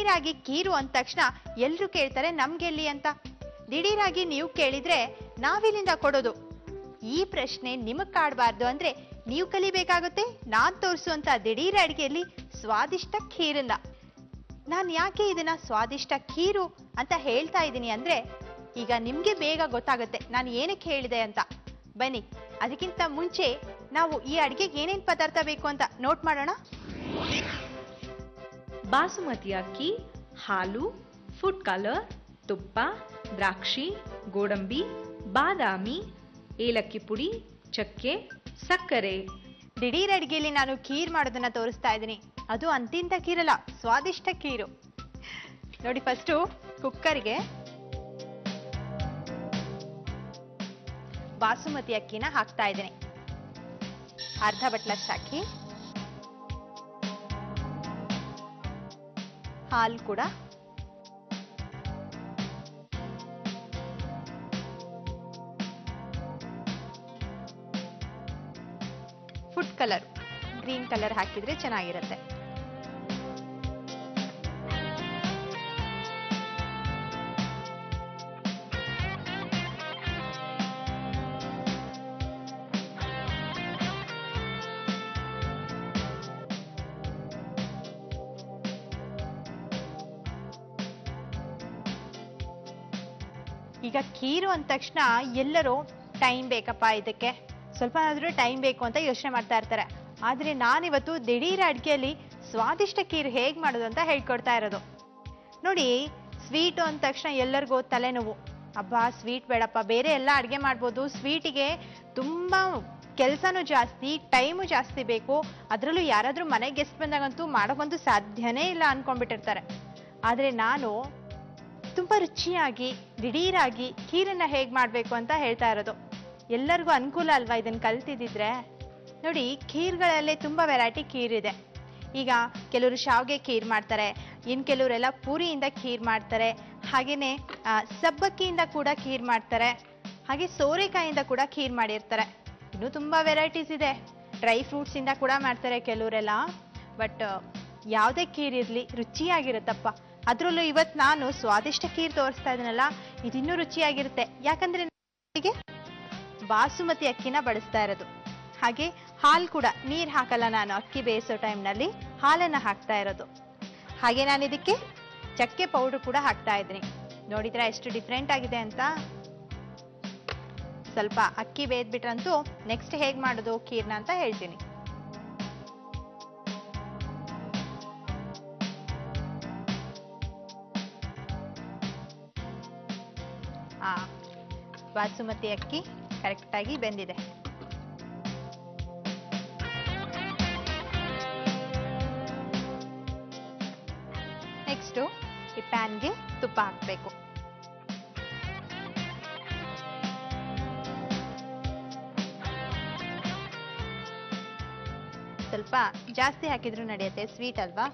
ದಿಢೀರಾಗಿ ಕೀರು ಅಂದ ತಕ್ಷಣ ಎಲ್ರು ಕೇಳ್ತಾರೆ ನಮ್ಗೆಲ್ಲಿ ಅಂತ. ದಿಢೀರಾಗಿ ನೀವು ಕೇಳಿದ್ರೆ ನಾವಿಲ್ಲಿಂದ ಕೊಡೋದು? ಈ ಪ್ರಶ್ನೆ ನಿಮಗ್ ಕಾಡಬಾರ್ದು ಅಂದ್ರೆ ನೀವು ಕಲಿಬೇಕಾಗುತ್ತೆ ನಾನ್ ತೋರಿಸುವಂತ ದಿಢೀರ್ ಅಡಿಗೆಯಲ್ಲಿ ಸ್ವಾದಿಷ್ಟ ಖೀರನ್ನ. ನಾನ್ ಯಾಕೆ ಇದನ್ನ ಸ್ವಾದಿಷ್ಟ ಖೀರು ಅಂತ ಹೇಳ್ತಾ ಇದ್ದೀನಿ ಅಂದ್ರೆ ಈಗ ನಿಮ್ಗೆ ಬೇಗ ಗೊತ್ತಾಗುತ್ತೆ ನಾನು ಏನಕ್ಕೆ ಹೇಳಿದೆ ಅಂತ. ಬನ್ನಿ, ಅದಕ್ಕಿಂತ ಮುಂಚೆ ನಾವು ಈ ಅಡಿಗೆಗೆ ಏನೇನ್ ಪದಾರ್ಥ ಬೇಕು ಅಂತ ನೋಟ್ ಮಾಡೋಣ. ಬಾಸುಮತಿ ಅಕ್ಕಿ, ಹಾಲು, ಫುಡ್ ಕಲರ್, ತುಪ್ಪ, ದ್ರಾಕ್ಷಿ, ಗೋಡಂಬಿ, ಬಾದಾಮಿ, ಏಲಕ್ಕಿ ಪುಡಿ, ಚಕ್ಕೆ, ಸಕ್ಕರೆ. ದಿಢೀರ್ ಅಡಿಗೆಯಲ್ಲಿ ನಾನು ಖೀರ್ ಮಾಡೋದನ್ನ ತೋರಿಸ್ತಾ ಇದ್ದೀನಿ. ಅದು ಅಂತಿಂತ ಖೀರಲ್ಲ, ಸ್ವಾದಿಷ್ಟ ಖೀರು. ನೋಡಿ, ಫಸ್ಟು ಕುಕ್ಕರ್ಗೆ ಬಾಸುಮತಿ ಅಕ್ಕಿನ ಹಾಕ್ತಾ ಇದ್ದೀನಿ. ಅರ್ಧ ಬಟ್ಲಷ್ಟು ಹಾಕಿ, ಹಾಲು ಕೂಡ, ಫುಡ್ ಕಲರ್ ಗ್ರೀನ್ ಕಲರ್ ಹಾಕಿದ್ರೆ ಚೆನ್ನಾಗಿರುತ್ತೆ. ಈಗ ಖೀರು ಅಂದ ತಕ್ಷಣ ಎಲ್ಲರೂ ಟೈಮ್ ಬೇಕಪ್ಪ ಇದಕ್ಕೆ, ಸ್ವಲ್ಪ ಆದ್ರೂ ಟೈಮ್ ಬೇಕು ಅಂತ ಯೋಚನೆ ಮಾಡ್ತಾ ಇರ್ತಾರೆ. ಆದ್ರೆ ನಾನಿವತ್ತು ದಿಢೀರ್ ಅಡಿಗೆಯಲ್ಲಿ ಸ್ವಾದಿಷ್ಟ ಖೀರ್ ಹೇಗ್ ಮಾಡೋದು ಅಂತ ಹೇಳ್ಕೊಡ್ತಾ ಇರೋದು. ನೋಡಿ, ಸ್ವೀಟು ಅಂದ ತಕ್ಷಣ ಎಲ್ಲರಿಗೂ ತಲೆನೋವು. ಅಬ್ಬಾ ಸ್ವೀಟ್ ಬೇಡಪ್ಪ, ಬೇರೆ ಎಲ್ಲ ಅಡಿಗೆ ಮಾಡ್ಬೋದು, ಸ್ವೀಟಿಗೆ ತುಂಬಾ ಕೆಲಸನೂ ಜಾಸ್ತಿ, ಟೈಮು ಜಾಸ್ತಿ ಬೇಕು, ಅದರಲ್ಲೂ ಯಾರಾದ್ರೂ ಮನೆಗೆ ಗೆಸ್ಟ್ ಬಂದಾಗಂತೂ ಮಾಡೋಕ್ಕಂತೂ ಸಾಧ್ಯನೇ ಇಲ್ಲ ಅನ್ಕೊಂಡ್ಬಿಟ್ಟಿರ್ತಾರೆ. ಆದ್ರೆ ನಾನು ತುಂಬಾ ರುಚಿಯಾಗಿ ದಿಢೀರಾಗಿ ಖೀರನ್ನ ಹೇಗ್ ಮಾಡ್ಬೇಕು ಅಂತ ಹೇಳ್ತಾ ಇರೋದು. ಎಲ್ಲರಿಗೂ ಅನುಕೂಲ ಅಲ್ವಾ ಇದನ್ನ ಕಲ್ತಿದ್ರೆ? ನೋಡಿ, ಖೀರ್ಗಳಲ್ಲೇ ತುಂಬಾ ವೆರೈಟಿ ಖೀರ್ ಇದೆ. ಈಗ ಕೆಲವರು ಶಾವ್ಗೆ ಖೀರ್ ಮಾಡ್ತಾರೆ, ಇನ್ ಕೆಲವರೆಲ್ಲ ಪೂರಿಯಿಂದ ಖೀರ್ ಮಾಡ್ತಾರೆ, ಹಾಗೇನೆ ಸಬ್ಬಕ್ಕಿಯಿಂದ ಕೂಡ ಖೀರ್ ಮಾಡ್ತಾರೆ, ಹಾಗೆ ಸೋರೆಕಾಯಿಂದ ಕೂಡ ಖೀರ್ ಮಾಡಿರ್ತಾರೆ. ಇನ್ನೂ ತುಂಬಾ ವೆರೈಟೀಸ್ ಇದೆ. ಡ್ರೈ ಫ್ರೂಟ್ಸ್ ಇಂದ ಕೂಡ ಮಾಡ್ತಾರೆ ಕೆಲವರೆಲ್ಲ. ಬಟ್ ಯಾವುದೇ ಖೀರ್ ಇರ್ಲಿ ರುಚಿಯಾಗಿರುತ್ತಪ್ಪ. ಅದ್ರಲ್ಲೂ ಇವತ್ತು ನಾನು ಸ್ವಾದಿಷ್ಟ ಖೀರ್ ತೋರಿಸ್ತಾ ಇದೀನಲ್ಲ, ಇದಿನ್ನೂ ರುಚಿಯಾಗಿರುತ್ತೆ. ಯಾಕಂದ್ರೆ ಬಾಸುಮತಿ ಅಕ್ಕಿನ ಬಳಸ್ತಾ ಇರೋದು. ಹಾಗೆ ಹಾಲು ಕೂಡ ನೀರ್ ಹಾಕಲ್ಲ ನಾನು, ಅಕ್ಕಿ ಬೇಯಿಸೋ ಟೈಮ್ನಲ್ಲಿ ಹಾಲನ್ನ ಹಾಕ್ತಾ ಇರೋದು. ಹಾಗೆ ನಾನು ಇದಕ್ಕೆ ಚಕ್ಕೆ ಪೌಡರ್ ಕೂಡ ಹಾಕ್ತಾ ಇದ್ದೀನಿ. ನೋಡಿದ್ರೆ ಎಷ್ಟು ಡಿಫ್ರೆಂಟ್ ಆಗಿದೆ ಅಂತ. ಸ್ವಲ್ಪ ಅಕ್ಕಿ ಬೇಯ್ದ್ಬಿಟ್ರಂತೂ ನೆಕ್ಸ್ಟ್ ಹೇಗ್ ಮಾಡೋದು ಖೀರ್ನ ಅಂತ ಹೇಳ್ತೀನಿ. ಬಾಸುಮತಿ ಅಕ್ಕಿ ಕರೆಕ್ಟ್ ಆಗಿ ಬೆಂದಿದೆ. ನೆಕ್ಸ್ಟ್ ಈ ಪ್ಯಾನ್ಗೆ ತುಪ್ಪ ಹಾಕಬೇಕು. ಸ್ವಲ್ಪ ಜಾಸ್ತಿ ಹಾಕಿದ್ರು ನಡೆಯುತ್ತೆ, ಸ್ವೀಟ್ ಅಲ್ವಾ.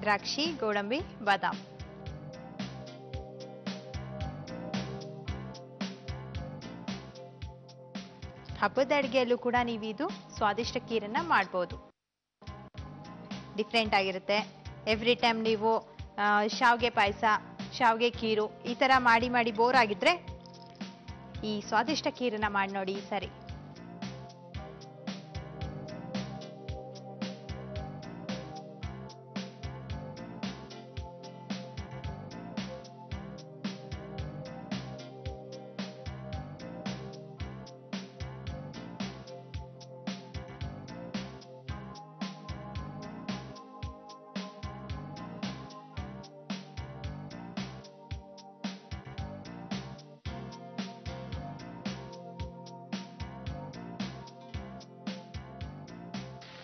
ದ್ರಾಕ್ಷಿ, ಗೋಡಂಬಿ, ಬಾದಾಮ್. ಹಬ್ಬದ ಅಡಿಗೆಯಲ್ಲೂ ಕೂಡ ನೀವು ಇದು ಸ್ವಾದಿಷ್ಟ ಖೀರನ್ನ ಮಾಡ್ಬೋದು. ಡಿಫ್ರೆಂಟ್ ಆಗಿರುತ್ತೆ. ಎವ್ರಿ ಟೈಮ್ ನೀವು ಶಾವ್ಗೆ ಪಾಯಸ, ಶಾವ್ಗೆ ಖೀರು ಈ ತರ ಮಾಡಿ ಮಾಡಿ ಬೋರ್ ಆಗಿದ್ರೆ ಈ ಸ್ವಾದಿಷ್ಟ ಖೀರನ್ನ ಮಾಡಿ ನೋಡಿ ಈ ಸರಿ.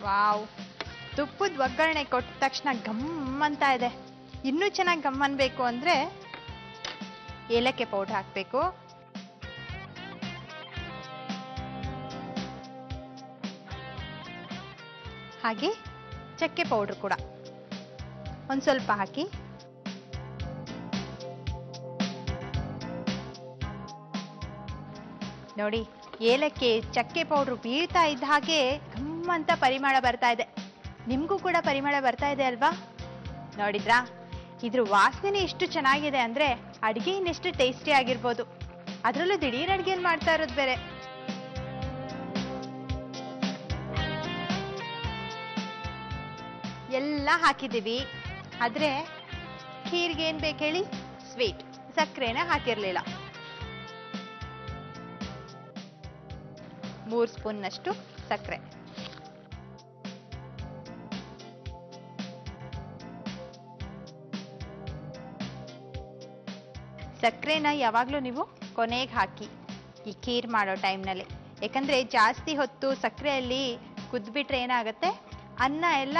ವಾವ್, ತುಪ್ಪದ ಒಗ್ಗರಣೆ ಕೊಟ್ಟ ತಕ್ಷಣ ಗಮ್ ಅಂತ ಇದೆ. ಇನ್ನೂ ಚೆನ್ನಾಗಿ ಗಮ್ ಅನ್ಬೇಕು ಅಂದ್ರೆ ಏಲಕ್ಕಿ ಪೌಡರ್ ಹಾಕ್ಬೇಕು. ಹಾಗೆ ಚಕ್ಕೆ ಪೌಡರ್ ಕೂಡ ಒಂದ್ ಸ್ವಲ್ಪ ಹಾಕಿ ನೋಡಿ, ಏಲಕ್ಕಿ ಚಕ್ಕೆ ಪೌಡ್ರು ಬೀಳ್ತಾ ಇದ್ದ ಹಾಗೆ ಗಮ್ಮಂತ ಪರಿಮಳ ಬರ್ತಾ ಇದೆ. ನಿಮ್ಗೂ ಕೂಡ ಪರಿಮಳ ಬರ್ತಾ ಇದೆ ಅಲ್ವಾ? ನೋಡಿದ್ರಾ, ಇದ್ರ ವಾಸನೆ ಎಷ್ಟು ಚೆನ್ನಾಗಿದೆ ಅಂದ್ರೆ ಅಡಿಗೆ ಇನ್ನೆಷ್ಟು ಟೇಸ್ಟಿ ಆಗಿರ್ಬೋದು. ಅದ್ರಲ್ಲೂ ದಿಢೀರ್ ಅಡಿಗೆಯಲ್ಲಿ ಮಾಡ್ತಾ ಇರೋದು ಬೇರೆ. ಎಲ್ಲ ಹಾಕಿದ್ದೀವಿ, ಆದ್ರೆ ಖೀರ್ಗೆ ಏನ್ ಬೇಕು ಹೇಳಿ? ಸ್ವೀಟ್. ಸಕ್ಕರೆನ ಹಾಕಿರ್ಲಿಲ್ಲ. 3 ಸ್ಪೂನ್ನಷ್ಟು ಸಕ್ಕರೆ. ಸಕ್ಕರೆನ ಯಾವಾಗಲೂ ನೀವು ಕೊನೆಗೆ ಹಾಕಿ ಈ ಖೀರ್ ಮಾಡೋ ಟೈಮ್ನಲ್ಲಿ. ಯಾಕಂದ್ರೆ ಜಾಸ್ತಿ ಹೊತ್ತು ಸಕ್ಕರೆಯಲ್ಲಿ ಕುದ್ಬಿಟ್ರೆ ಏನಾಗುತ್ತೆ, ಅನ್ನ ಎಲ್ಲ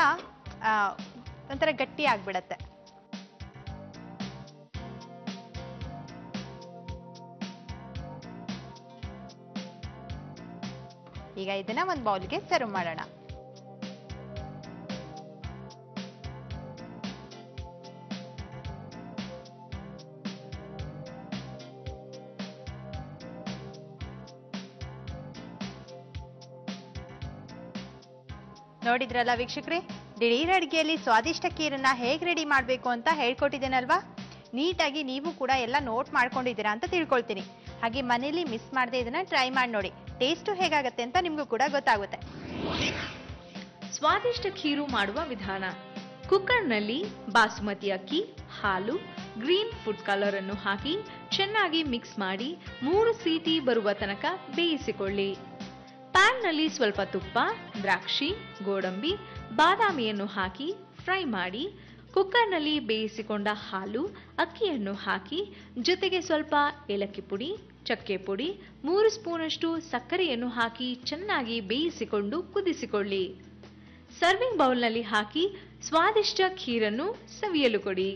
ಒಂಥರ ಗಟ್ಟಿ ಆಗ್ಬಿಡತ್ತೆ. ಈಗ ಇದನ್ನ ಒಂದು ಬೌಲ್ಗೆ ಸರ್ವ್ ಮಾಡೋಣ. ನೋಡಿದ್ರಲ್ಲ ವೀಕ್ಷಕರೇ, ದಿಢೀರ್ ಅಡಿಗೆಯಲ್ಲಿ ಸ್ವಾದಿಷ್ಟ ಖೀರನ್ನ ಹೇಗೆ ರೆಡಿ ಮಾಡಬೇಕು ಅಂತ ಹೇಳ್ಕೊಟ್ಟಿದ್ದೇನಲ್ವಾ? ನೀಟಾಗಿ ನೀವು ಕೂಡ ಎಲ್ಲ ನೋಟ್ ಮಾಡ್ಕೊಂಡಿದ್ದೀರಾ ಅಂತ ತಿಳ್ಕೊಳ್ತೀನಿ. ಹಾಗೆ ಮನೇಲಿ ಮಿಸ್ ಮಾಡದೆ ಇದನ್ನ ಟ್ರೈ ಮಾಡಿ ನೋಡಿ. ಟೇಸ್ಟು ಹೇಗಾಗತ್ತೆ ಅಂತ ನಿಮ್ಗೂ ಕೂಡ ಗೊತ್ತಾಗುತ್ತೆ. ಸ್ವಾದಿಷ್ಟ ಖೀರು ಮಾಡುವ ವಿಧಾನ: ಕುಕ್ಕರ್ನಲ್ಲಿ ಬಾಸುಮತಿ ಅಕ್ಕಿ, ಹಾಲು, ಗ್ರೀನ್ ಫುಡ್ ಕಲರ್ ಅನ್ನು ಹಾಕಿ ಚೆನ್ನಾಗಿ ಮಿಕ್ಸ್ ಮಾಡಿ 3 ಸೀಟಿ ಬರುವ ತನಕ ಬೇಯಿಸಿಕೊಳ್ಳಿ. ಪ್ಯಾನ್ನಲ್ಲಿ ಸ್ವಲ್ಪ ತುಪ್ಪ, ದ್ರಾಕ್ಷಿ, ಗೋಡಂಬಿ, ಬಾದಾಮಿಯನ್ನು ಹಾಕಿ ಫ್ರೈ ಮಾಡಿ ಕುಕ್ಕರ್ನಲ್ಲಿ ಬೇಯಿಸಿಕೊಂಡ ಹಾಲು, ಅಕ್ಕಿಯನ್ನು ಹಾಕಿ ಜೊತೆಗೆ ಸ್ವಲ್ಪ ಏಲಕ್ಕಿ ಪುಡಿ, ಚಕ್ಕೆ ಪುಡಿ, 3 ಸ್ಪೂನಷ್ಟು ಸಕ್ಕರೆಯನ್ನು ಹಾಕಿ ಚೆನ್ನಾಗಿ ಬೇಯಿಸಿಕೊಂಡು ಕುದಿಸಿಕೊಳ್ಳಿ. ಸರ್ವಿಂಗ್ ಬೌಲ್ನಲ್ಲಿ ಹಾಕಿ ಸ್ವಾದಿಷ್ಟ ಖೀರನ್ನು ಸವಿಯಲು ಕೊಡಿ.